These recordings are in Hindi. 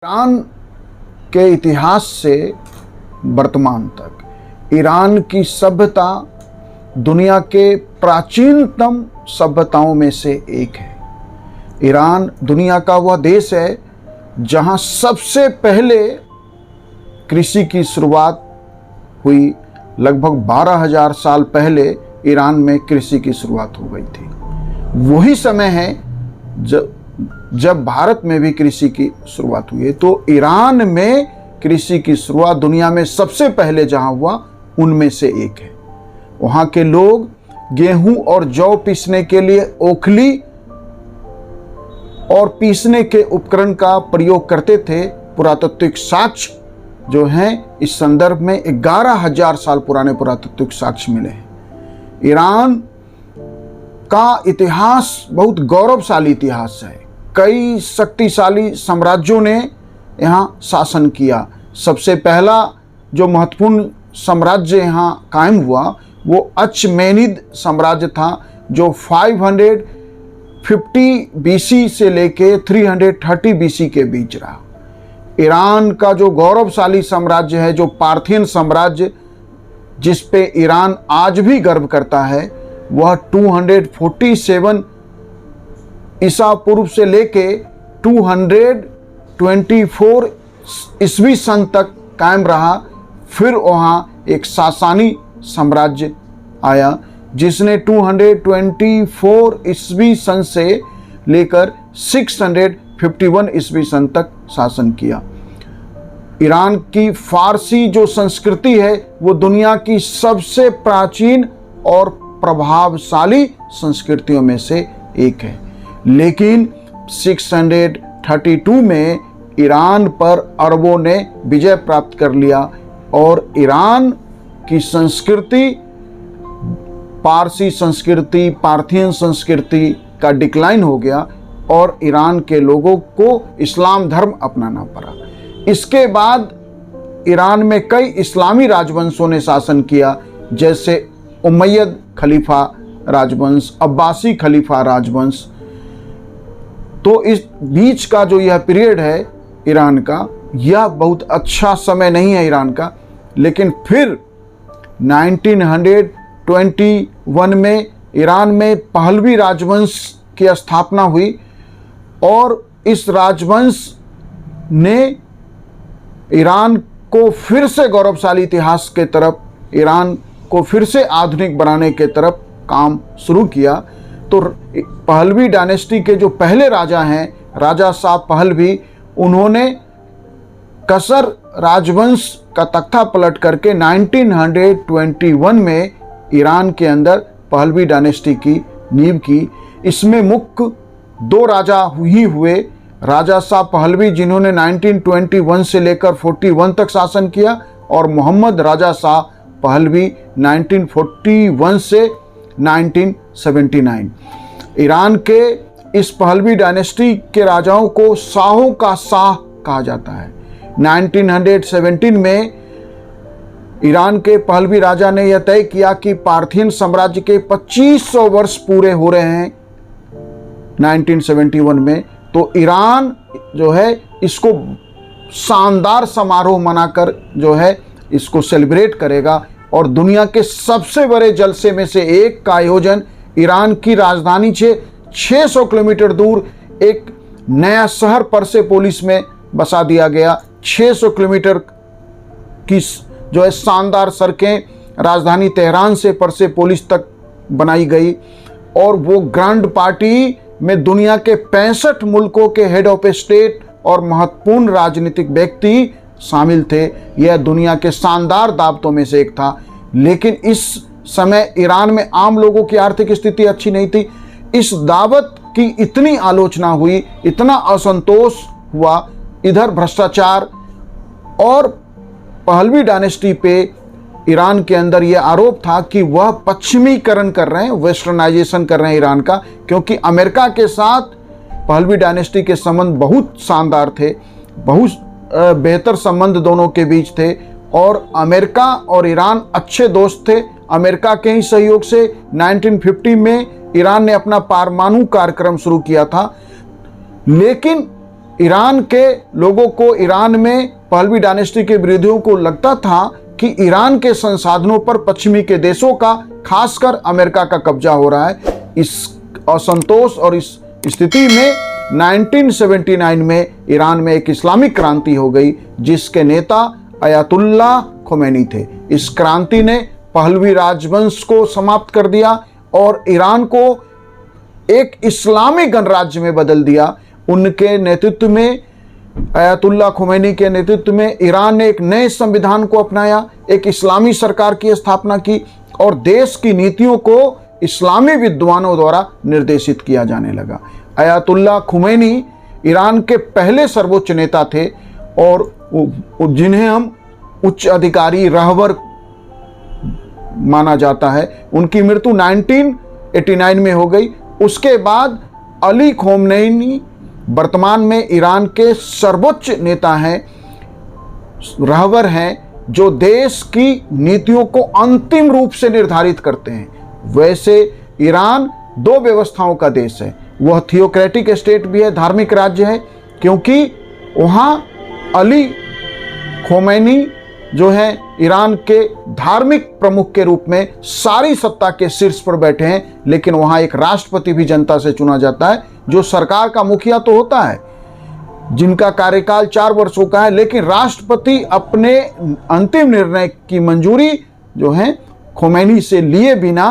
ईरान के इतिहास से वर्तमान तक ईरान की सभ्यता दुनिया के प्राचीनतम सभ्यताओं में से एक है। ईरान दुनिया का वह देश है जहां सबसे पहले कृषि की शुरुआत हुई। लगभग 12,000 साल पहले ईरान में कृषि की शुरुआत हो गई थी। वही समय है जब भारत में भी कृषि की शुरुआत हुई है। तो ईरान में कृषि की शुरुआत दुनिया में सबसे पहले जहां हुआ उनमें से एक है। वहां के लोग गेहूं और जौ पीसने के लिए ओखली और पीसने के उपकरण का प्रयोग करते थे। पुरातात्विक साक्ष्य जो हैं इस संदर्भ में 11,000 साल पुराने पुरातात्विक साक्ष्य मिले हैं। ईरान का इतिहास बहुत गौरवशाली इतिहास है। कई शक्तिशाली साम्राज्यों ने यहाँ शासन किया। सबसे पहला जो महत्वपूर्ण साम्राज्य यहाँ कायम हुआ वो अचमेनिद साम्राज्य था, जो 550 बीसी से लेके 330 बीसी के बीच रहा। ईरान का जो गौरवशाली साम्राज्य है, जो पार्थियन साम्राज्य, जिस पे ईरान आज भी गर्व करता है, वह 247 ईसा पूर्व से लेके 224 ईस्वी सन तक कायम रहा। फिर वहाँ एक सासानी साम्राज्य आया जिसने 224 ईस्वी सन से लेकर 651 ईस्वी सन तक शासन किया। ईरान की फारसी जो संस्कृति है वो दुनिया की सबसे प्राचीन और प्रभावशाली संस्कृतियों में से एक है। लेकिन 632 में ईरान पर अरबों ने विजय प्राप्त कर लिया और ईरान की संस्कृति, पारसी संस्कृति, पार्थियन संस्कृति का डिक्लाइन हो गया और ईरान के लोगों को इस्लाम धर्म अपनाना पड़ा। इसके बाद ईरान में कई इस्लामी राजवंशों ने शासन किया, जैसे उमैयद खलीफा राजवंश, अब्बासी खलीफा राजवंश। तो इस बीच का जो यह पीरियड है ईरान का, यह बहुत अच्छा समय नहीं है ईरान का। लेकिन फिर 1921 में ईरान में पहलवी राजवंश की स्थापना हुई और इस राजवंश ने ईरान को फिर से गौरवशाली इतिहास के तरफ, ईरान को फिर से आधुनिक बनाने के तरफ काम शुरू किया। तो पहलवी डायनेस्टी के जो पहले राजा हैं, राजा शाह पहलवी, उन्होंने कसर राजवंश का तख्ता पलट करके 1921 में ईरान के अंदर पहलवी डायनेस्टी की नींव की। इसमें मुख्य दो राजा ही हुए। राजा शाह पहलवी जिन्होंने 1921 से लेकर 41 तक शासन किया, और मोहम्मद राजा शाह पहलवी 1941 से 1979। ईरान के इस पहलवी डायनेस्टी के राजाओं को शाहों का शाह कहा जाता है। 1917 में ईरान के पहलवी राजा ने यह तय किया कि पार्थियन साम्राज्य के 2500 वर्ष पूरे हो रहे हैं 1971 में। तो ईरान जो है इसको शानदार समारोह मनाकर जो है इसको सेलिब्रेट करेगा और दुनिया के सबसे बड़े जलसे में से एक का आयोजन ईरान की राजधानी से 600 किलोमीटर दूर एक नया शहर परसेपोलिस में बसा दिया गया। 600 किलोमीटर की जो है शानदार सड़कें राजधानी तेहरान से परसेपोलिस तक बनाई गई और वो ग्रैंड पार्टी में दुनिया के 65 मुल्कों के हेड ऑफ स्टेट और महत्वपूर्ण राजनीतिक व्यक्ति शामिल थे। यह दुनिया के शानदार दावतों में से एक था। लेकिन इस समय ईरान में आम लोगों की आर्थिक स्थिति अच्छी नहीं थी। इस दावत की इतनी आलोचना हुई, इतना असंतोष हुआ, इधर भ्रष्टाचार और पहलवी डायनेस्टी पे ईरान के अंदर यह आरोप था कि वह पश्चिमीकरण कर रहे हैं, वेस्टर्नाइजेशन कर रहे हैं ईरान का, क्योंकि अमेरिका के साथ पहलवी डायनेस्टी के संबंध बहुत शानदार थे, बहुत बेहतर संबंध दोनों के बीच थे और अमेरिका और ईरान अच्छे दोस्त थे। अमेरिका के ही सहयोग से 1950 में ईरान ने अपना परमाणु कार्यक्रम शुरू किया था। लेकिन ईरान के लोगों को, ईरान में पहलवी डायनेस्टी के विरोधियों को लगता था कि ईरान के संसाधनों पर पश्चिमी के देशों का, खासकर अमेरिका का कब्जा हो रहा है। इस असंतोष और इस स्थिति में 1979 में ईरान में एक इस्लामिक क्रांति हो गई, जिसके नेता अयातुल्ला खुमैनी थे। इस क्रांति ने पहलवी राजवंश को समाप्त कर दिया और ईरान को एक इस्लामी गणराज्य में बदल दिया। उनके नेतृत्व में, अयातुल्ला खुमैनी के नेतृत्व में ईरान ने एक नए संविधान को अपनाया, एक इस्लामी सरकार की स्थापना की और देश की नीतियों को इस्लामी विद्वानों द्वारा निर्देशित किया जाने लगा। अयातुल्ला खुमैनी ईरान के पहले सर्वोच्च नेता थे और जिन्हें हम उच्च अधिकारी रहबर माना जाता है। उनकी मृत्यु 1989 में हो गई। उसके बाद अली खोमनेनी वर्तमान में ईरान के सर्वोच्च नेता हैं, रहबर हैं, जो देश की नीतियों को अंतिम रूप से निर्धारित करते हैं। वैसे ईरान दो व्यवस्थाओं का देश है। वह थियोक्रेटिक स्टेट भी है, धार्मिक राज्य है, क्योंकि वहाँ अली खोमैनी जो है ईरान के धार्मिक प्रमुख के रूप में सारी सत्ता के शीर्ष पर बैठे हैं। लेकिन वहाँ एक राष्ट्रपति भी जनता से चुना जाता है, जो सरकार का मुखिया तो होता है, जिनका कार्यकाल 4 वर्षों का है। लेकिन राष्ट्रपति अपने अंतिम निर्णय की मंजूरी जो है खोमैनी से लिए बिना,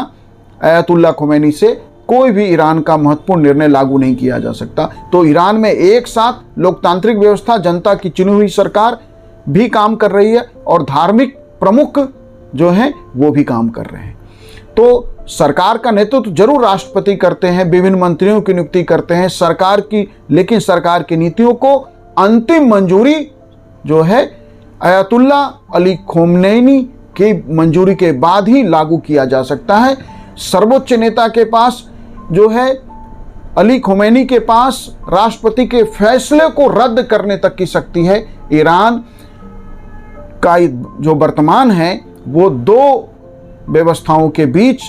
अयातुल्ला खोमैनी से कोई भी ईरान का महत्वपूर्ण निर्णय लागू नहीं किया जा सकता। तो ईरान में एक साथ लोकतांत्रिक व्यवस्था, जनता की चुनी हुई सरकार भी काम कर रही है और धार्मिक प्रमुख जो हैं वो भी काम कर रहे हैं। तो सरकार का नेतृत्व जरूर राष्ट्रपति करते हैं, विभिन्न मंत्रियों की नियुक्ति करते हैं सरकार की, लेकिन सरकार की नीतियों को अंतिम मंजूरी जो है अयातुल्ला अली खोमनेनी की मंजूरी के बाद ही लागू किया जा सकता है। सर्वोच्च नेता के पास जो है, अली खोमैनी के पास राष्ट्रपति के फैसले को रद्द करने तक की शक्ति है। ईरान का जो वर्तमान है वो दो व्यवस्थाओं के बीच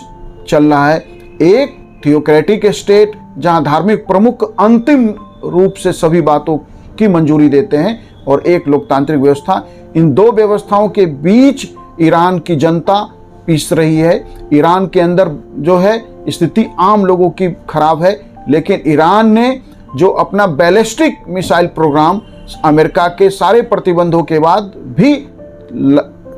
चल रहा है। एक थियोक्रेटिक स्टेट जहां धार्मिक प्रमुख अंतिम रूप से सभी बातों की मंजूरी देते हैं, और एक लोकतांत्रिक व्यवस्था। इन दो व्यवस्थाओं के बीच ईरान की जनता पिस रही है। ईरान के अंदर जो है स्थिति आम लोगों की खराब है। लेकिन ईरान ने जो अपना बैलिस्टिक मिसाइल प्रोग्राम अमेरिका के सारे प्रतिबंधों के बाद भी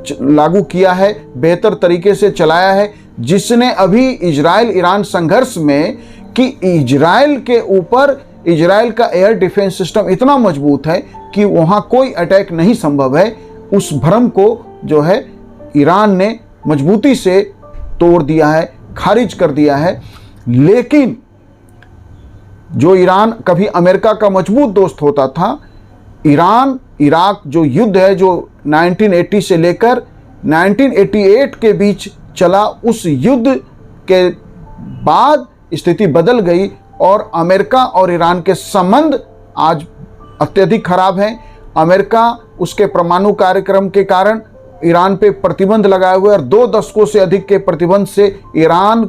लागू किया है, बेहतर तरीके से चलाया है, जिसने अभी इजराइल ईरान संघर्ष में कि इजराइल के ऊपर इजराइल का एयर डिफेंस सिस्टम इतना मजबूत है कि वहाँ कोई अटैक नहीं संभव है, उस भ्रम को जो है ईरान ने मजबूती से तोड़ दिया है, खारिज कर दिया है। लेकिन जो ईरान कभी अमेरिका का मजबूत दोस्त होता था, ईरान इराक जो युद्ध है जो 1980 से लेकर 1988 के बीच चला, उस युद्ध के बाद स्थिति बदल गई और अमेरिका और ईरान के संबंध आज अत्यधिक खराब हैं। अमेरिका उसके परमाणु कार्यक्रम के कारण ईरान पे प्रतिबंध लगाए हुए और 2 दशकों से अधिक के प्रतिबंध से ईरान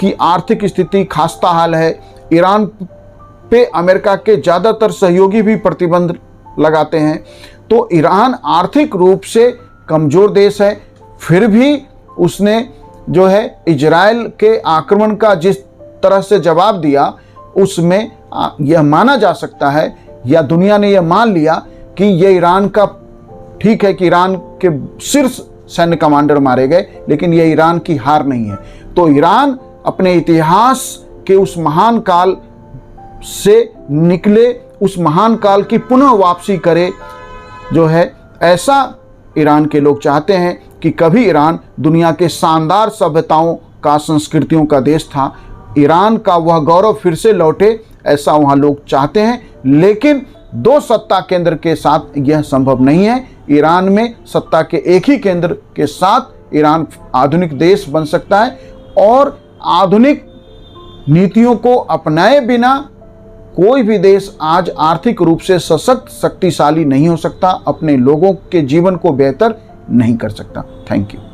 की आर्थिक स्थिति खस्ता हाल है। ईरान पे अमेरिका के ज़्यादातर सहयोगी भी प्रतिबंध लगाते हैं। तो ईरान आर्थिक रूप से कमज़ोर देश है, फिर भी उसने जो है इजराइल के आक्रमण का जिस तरह से जवाब दिया, उसमें यह माना जा सकता है या दुनिया ने यह मान लिया कि यह ईरान का, ठीक है कि ईरान के शीर्ष सैन्य कमांडर मारे गए, लेकिन यह ईरान की हार नहीं है। तो ईरान अपने इतिहास के उस महान काल से निकले, उस महान काल की पुनः वापसी करे जो है, ऐसा ईरान के लोग चाहते हैं कि कभी ईरान दुनिया के शानदार सभ्यताओं का, संस्कृतियों का देश था। ईरान का वह गौरव फिर से लौटे, ऐसा वहाँ लोग चाहते हैं। लेकिन 2 सत्ता केंद्र के साथ यह संभव नहीं है। ईरान में सत्ता के एक ही केंद्र के साथ ईरान आधुनिक देश बन सकता है, और आधुनिक नीतियों को अपनाए बिना कोई भी देश आज आर्थिक रूप से सशक्त, शक्तिशाली नहीं हो सकता, अपने लोगों के जीवन को बेहतर नहीं कर सकता। Thank you.